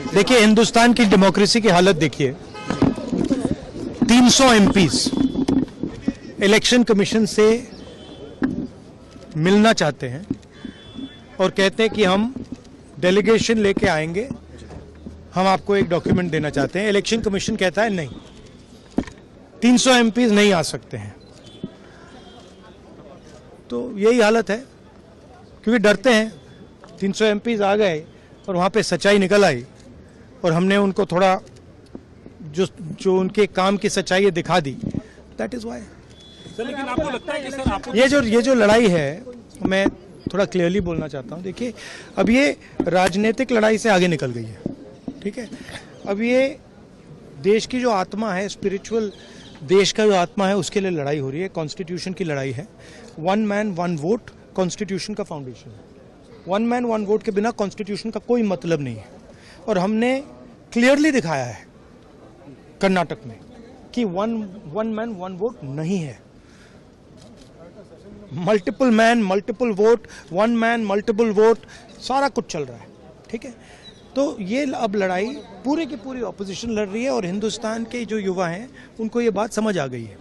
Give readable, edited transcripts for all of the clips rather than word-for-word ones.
देखिए, हिंदुस्तान की डेमोक्रेसी की हालत देखिए। 300 एमपीज इलेक्शन कमीशन से मिलना चाहते हैं और कहते हैं कि हम डेलीगेशन लेके आएंगे, हम आपको एक डॉक्यूमेंट देना चाहते हैं। इलेक्शन कमीशन कहता है नहीं, 300 एमपीज नहीं आ सकते हैं। तो यही हालत है, क्योंकि डरते हैं। 300 एमपीज आ गए और वहाँ पे सच्चाई निकल आई और हमने उनको थोड़ा जो उनके काम की सच्चाई है दिखा दी। That is why. लेकिन आपको लगता है कि सर आपको ये जो लड़ाई है, मैं थोड़ा क्लियरली बोलना चाहता हूँ। देखिए, अब ये राजनीतिक लड़ाई से आगे निकल गई है, ठीक है। अब ये देश की जो आत्मा है, स्पिरिचुअल देश का जो आत्मा है, उसके लिए लड़ाई हो रही है। कॉन्स्टिट्यूशन की लड़ाई है। 1 मैन 1 वोट कॉन्स्टिट्यूशन का फाउंडेशन है। 1 मैन 1 वोट के बिना कॉन्स्टिट्यूशन का कोई मतलब नहीं है। और हमने क्लियरली दिखाया है कर्नाटक में कि 1 मैन 1 वोट नहीं है। Multiple man multiple vote, 1 man multiple vote, सारा कुछ चल रहा है, ठीक है। तो ये अब लड़ाई पूरी की पूरी ऑपोजिशन लड़ रही है और हिंदुस्तान के जो युवा हैं उनको ये बात समझ आ गई है।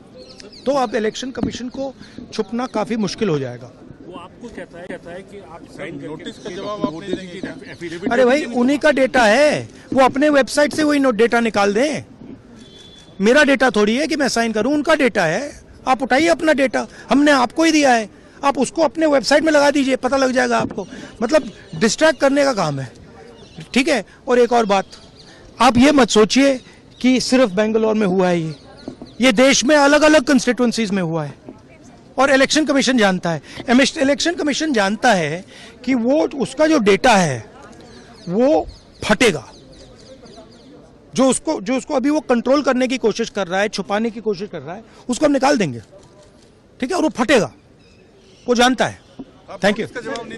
तो अब इलेक्शन कमीशन को छुपना काफी मुश्किल हो जाएगा। वो आपको कहता है कि आप नोटिस का जवाब आप नहीं देंगे। अरे भाई, उन्हीं का डेटा है, वो अपने वेबसाइट से वही डेटा निकाल दें। मेरा डेटा थोड़ी है कि मैं साइन करूं, उनका डेटा है। आप उठाइए अपना डेटा, हमने आपको ही दिया है, आप उसको अपने वेबसाइट में लगा दीजिए, पता लग जाएगा आपको। मतलब डिस्ट्रैक्ट करने का काम है, ठीक है। और एक और बात, आप ये मत सोचिए कि सिर्फ बेंगलोर में हुआ है। ये देश में अलग अलग कंस्टिट्यूएंसीज में हुआ है और इलेक्शन कमीशन जानता है। इलेक्शन कमीशन जानता है कि वो उसका जो डेटा है वो फटेगा। जो उसको अभी वो कंट्रोल करने की कोशिश कर रहा है, छुपाने की कोशिश कर रहा है, उसको हम निकाल देंगे, ठीक है। और वो फटेगा, वो जानता है। Thank you.